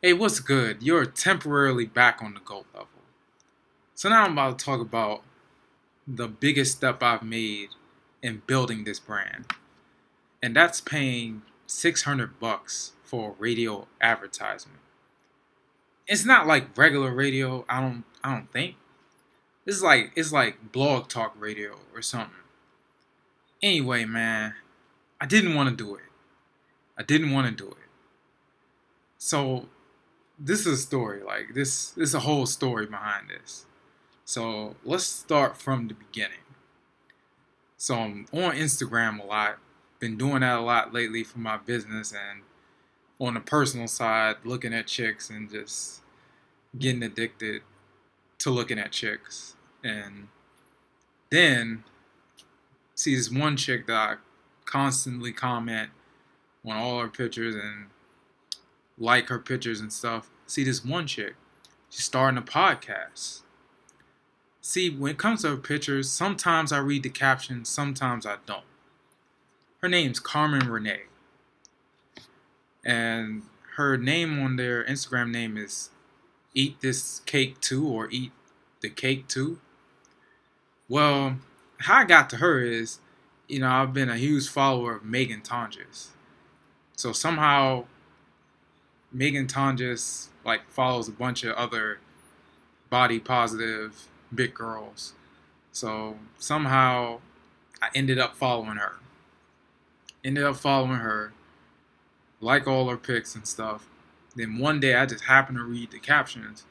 Hey, what's good? You're temporarily back on the GOAT level. So now I'm about to talk about the biggest step I've made in building this brand. And that's paying 600 bucks for a radio advertisement. It's not like regular radio, I don't think. It's like blog talk radio or something. Anyway, man, I didn't want to do it. I didn't want to do it. So this is a story. Like this is a whole story behind this. So let's start from the beginning. So I'm on Instagram a lot. Been doing that a lot lately for my business and on the personal side, looking at chicks and just getting addicted to looking at chicks. And then see this one chick that I constantly comment on all her pictures and like her pictures and stuff. See this one chick, she's starting a podcast. See, when it comes to her pictures, sometimes I read the captions, sometimes I don't. Her name's Carmen Renee. And her name on their Instagram name is Eat This Cake Too or Eat the Cake Too. Well, how I got to her is, I've been a huge follower of Megan Tonjes. So somehow Megan Tonjes follows a bunch of other body positive big girls. So somehow I ended up following her. Like all her pics and stuff. Then one day I just happened to read the captions.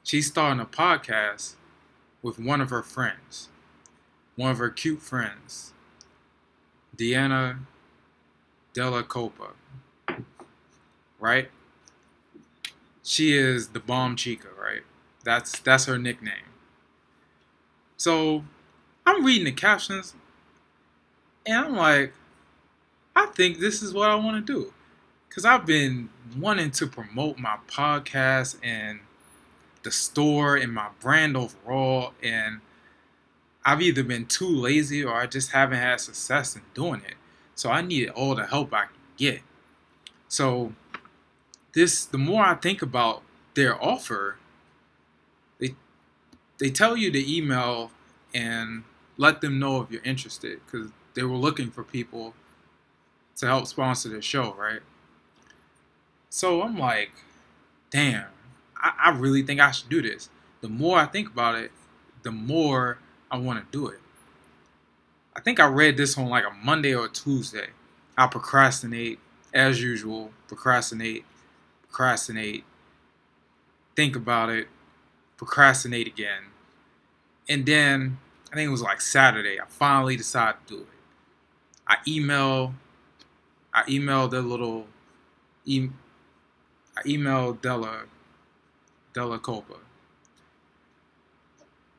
She's starting a podcast with one of her friends. One of her cute friends. Deanna Della Copa. Right? She is the Bomb Chica, right? That's her nickname. So I'm reading the captions and I'm like, I think this is what I want to do. Because I've been wanting to promote my podcast and the store and my brand overall. And I've either been too lazy or I just haven't had success in doing it. So I needed all the help I could get. So the more I think about their offer, they tell you to email and let them know if you're interested because they were looking for people to help sponsor the show, right? So I'm like, damn, I really think I should do this. The more I think about it, the more I want to do it. I think I read this on like a Monday or a Tuesday. I procrastinate, as usual, procrastinate, think about it, procrastinate again. And then, I think it was like Saturday, I finally decided to do it. I emailed Della Copa.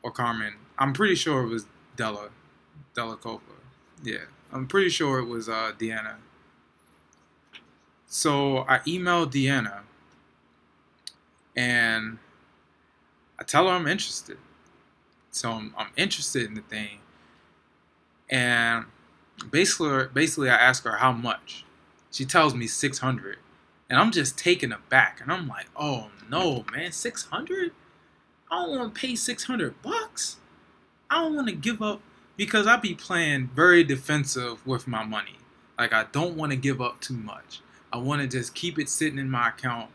Or Carmen. I'm pretty sure it was Della Copa. Yeah, I'm pretty sure it was Deanna. So I emailed Deanna and I tell her I'm interested. So I'm interested in the thing. And basically I ask her how much. She tells me 600. And I'm just taken aback. And I'm like, oh no, man, 600? I don't want to pay 600 bucks. I don't want to give up because I be playing very defensive with my money. Like I don't want to give up too much. I want to just keep it sitting in my account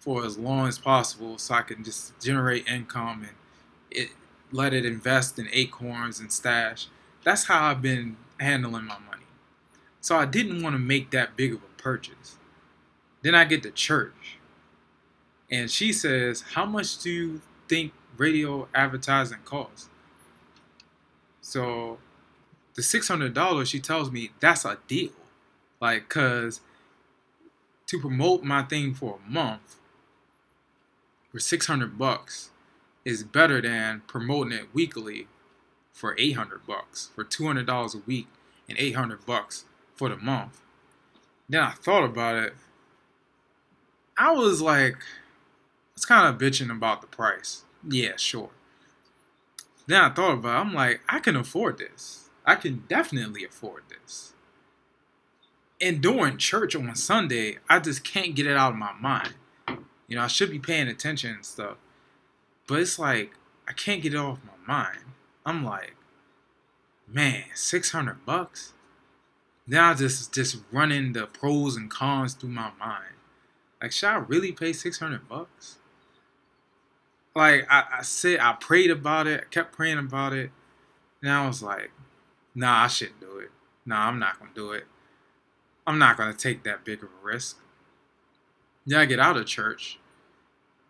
for as long as possible so I can just generate income and let it invest in acorns and stash. That's how I've been handling my money. So I didn't want to make that big of a purchase. Then I get to church and she says, how much do you think radio advertising costs? So the $600, she tells me that's a deal. Like, cause to promote my thing for a month for 600 bucks is better than promoting it weekly for 800 bucks, for $200 a week and 800 bucks for the month. Then I thought about it. I was like, it's kind of bitching about the price. Yeah, sure. Then I thought about it. I'm like, I can afford this. I can definitely afford this. And during church on Sunday, I just can't get it out of my mind. You know, I should be paying attention and stuff. But it's like, I can't get it off my mind. I'm like, man, $600? Then I just running the pros and cons through my mind. Like, should I really pay $600? Like, I prayed about it. I kept praying about it. And I was like, nah, I shouldn't do it. Nah, I'm not going to do it. I'm not going to take that big of a risk. Then I get out of church.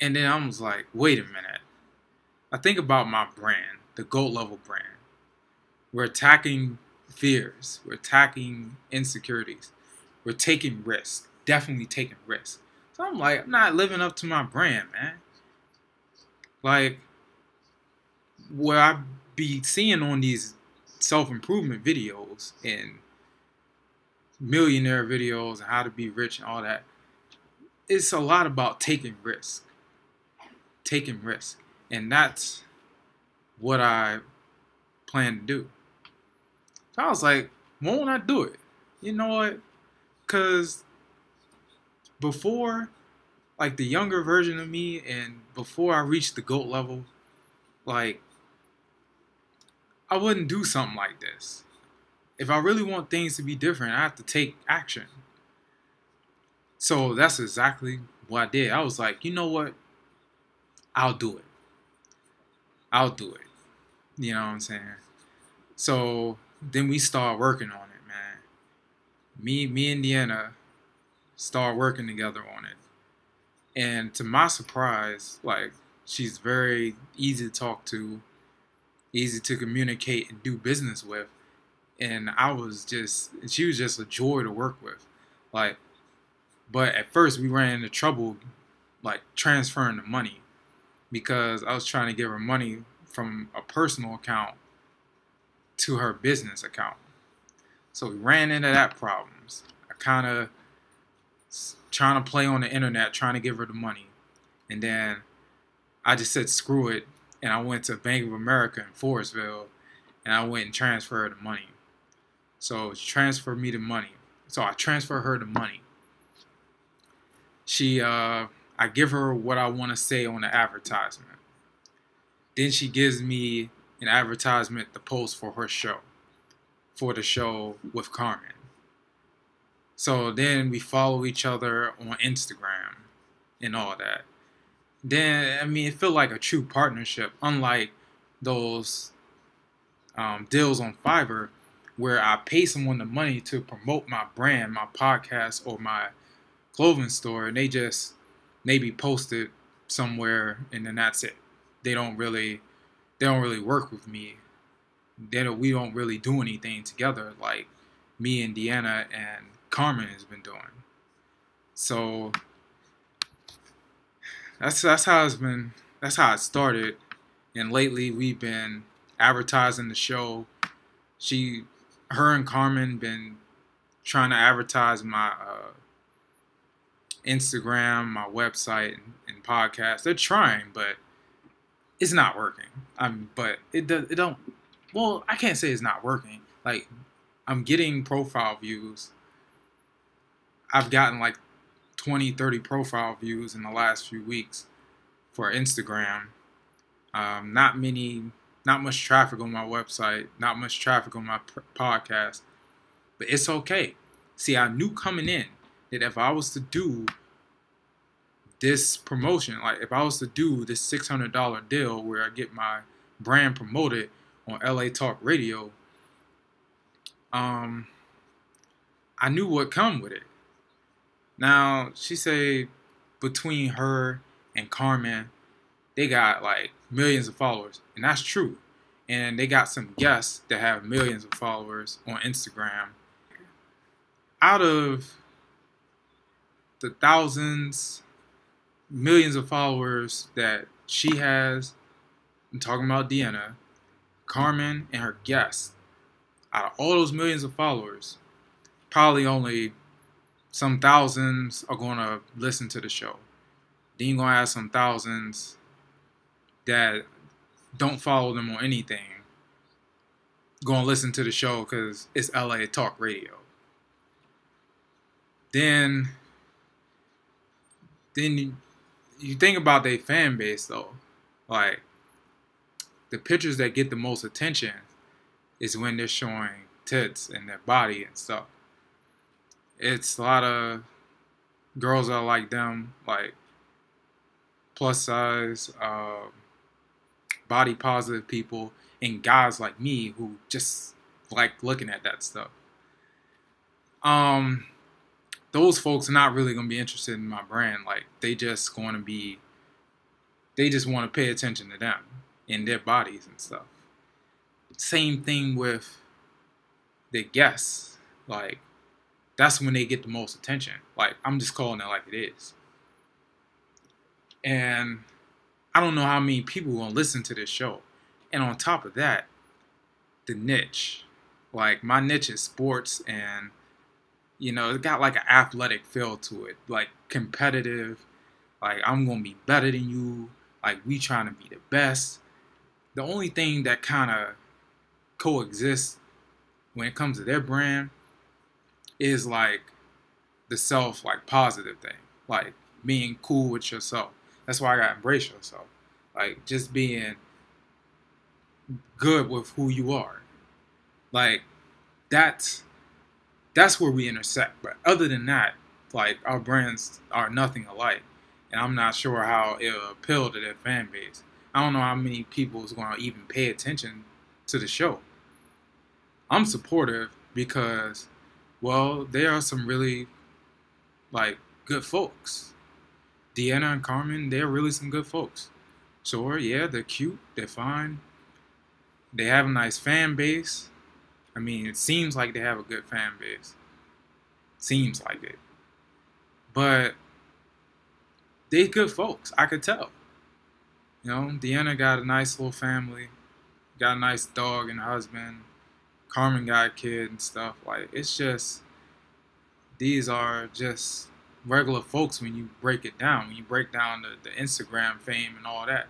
And then I was like, wait a minute. I think about my brand, the GOAT level brand. We're attacking fears. We're attacking insecurities. We're taking risks. Definitely taking risks. So I'm like, I'm not living up to my brand, man. Like, where I be seeing on these self-improvement videos and millionaire videos and how to be rich and all that, it's a lot about taking risks. Taking risks. And that's what I plan to do. So I was like, why won't I do it? You know what? Because before, like the younger version of me and before I reached the GOAT level, like, I wouldn't do something like this. If I really want things to be different, I have to take action. So that's exactly what I did. I was like, you know what? I'll do it. I'll do it. You know what I'm saying? So then we start working on it, man. Me and Deanna start working together on it. And to my surprise, like, she's very easy to talk to, easy to communicate and do business with. And she was just a joy to work with. Like, but at first we ran into trouble, like, transferring the money. Because I was trying to give her money from a personal account to her business account. So we ran into that problems. I kind of trying to play on the internet, trying to give her the money. And then I just said, screw it. And I went to Bank of America in Forestville. And I went and transferred the money. So she transferred me the money. So I transfer her the money. I give her what I want to say on the advertisement. Then she gives me an advertisement to post for her show. For the show with Carmen. So then we follow each other on Instagram and all that. Then, I mean, it felt like a true partnership. Unlike those deals on Fiverr where I pay someone the money to promote my brand, my podcast, or my clothing store, and they just maybe post it somewhere and then that's it. They don't really work with me. We don't really do anything together like me and Deanna and Carmen has been doing. So that's how it's been. That's how it started. And lately we've been advertising the show. Her and Carmen been trying to advertise my Instagram, my website, and podcast. They're trying, but it's not working. But it don't. Well, I can't say it's not working. Like, I'm getting profile views. I've gotten like 20, 30 profile views in the last few weeks for Instagram. Not much traffic on my website, not much traffic on my podcast, but it's okay. See, I knew coming in that if I was to do this promotion, like if I was to do this $600 deal where I get my brand promoted on LA Talk Radio, I knew what come with it. Now, she say between her and Carmen, they got like millions of followers. And that's true. And they got some guests that have millions of followers on Instagram. Out of the thousands, millions of followers that she has, I'm talking about Deanna, Carmen, and her guests, out of all those millions of followers, probably only some thousands are going to listen to the show. Then you're going to have some thousands that don't follow them on anything going to listen to the show because it's LA Talk Radio. Then you think about their fan base though, like the pictures that get the most attention is when they're showing tits and their body and stuff. It's a lot of girls that are like them, like plus size, body positive people, and guys like me who just like looking at that stuff. Those folks are not really gonna be interested in my brand. Like they just want to pay attention to them and their bodies and stuff. Same thing with the guests. Like that's when they get the most attention. Like I'm just calling it like it is. And I don't know how many people gonna listen to this show. And on top of that, the niche. Like my niche is sports, and it got like an athletic feel to it, like competitive. Like I'm gonna be better than you. Like we trying to be the best. The only thing that kind of coexists when it comes to their brand is like the self, like positive thing, like being cool with yourself. That's why I got embrace yourself. Like just being good with who you are. Like that's where we intersect. But other than that, like our brands are nothing alike. And I'm not sure how it'll appeal to their fan base. I don't know how many people is going to even pay attention to the show. I'm supportive because, well, there are some really, like, good folks. Deanna and Carmen, they're really some good folks. Sure, yeah, they're cute, they're fine. They have a nice fan base. I mean, it seems like they have a good fan base. Seems like it. But they good folks, I could tell. Deanna got a nice little family, got a nice dog and husband. Carmen got a kid and stuff. Like, it's just, these are just regular folks when you break it down. When you break down the Instagram fame and all that.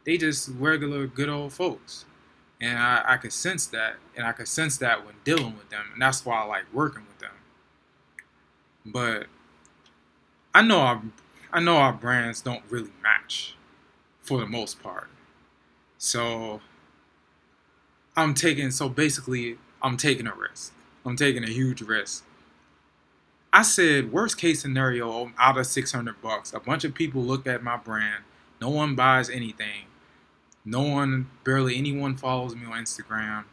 They just regular, good old folks. And I could sense that. And I could sense that when dealing with them. And that's why I like working with them. But I know our brands don't really match for the most part. So basically I'm taking a risk. I'm taking a huge risk. I said worst case scenario, out of $600, a bunch of people look at my brand. No one buys anything. Barely anyone follows me on Instagram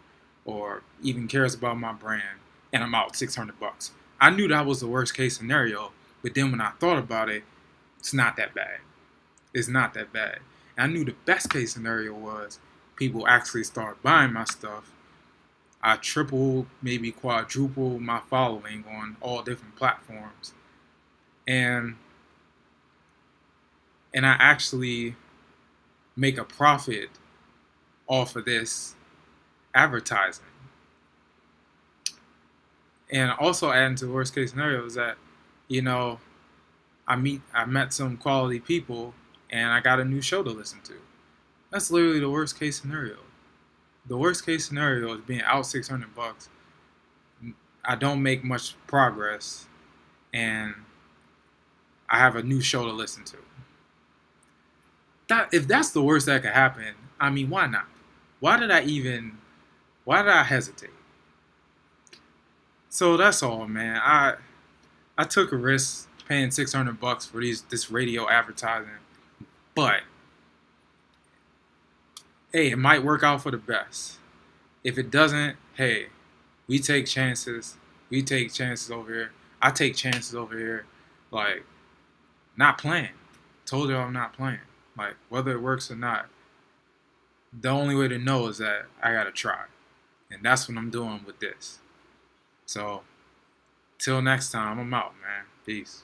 or even cares about my brand, and I'm out $600. I knew that was the worst case scenario, but then when I thought about it, it's not that bad. It's not that bad. And I knew the best case scenario was people actually start buying my stuff. I triple, maybe quadruple my following on all different platforms. And I actually make a profit off of this advertising. And also adding to the worst case scenario is that, I met some quality people and I got a new show to listen to. That's literally the worst case scenario. The worst case scenario is being out $600. I don't make much progress and I have a new show to listen to. If that's the worst that could happen, I mean, why not? Why did I hesitate? So that's all, man. I took a risk paying $600 for this radio advertising, but hey, it might work out for the best. If it doesn't, hey, we take chances. We take chances over here. I take chances over here. Like, not playing. Told you I'm not playing. Like, whether it works or not, the only way to know is that I gotta try. And that's what I'm doing with this. So, till next time, I'm out, man. Peace.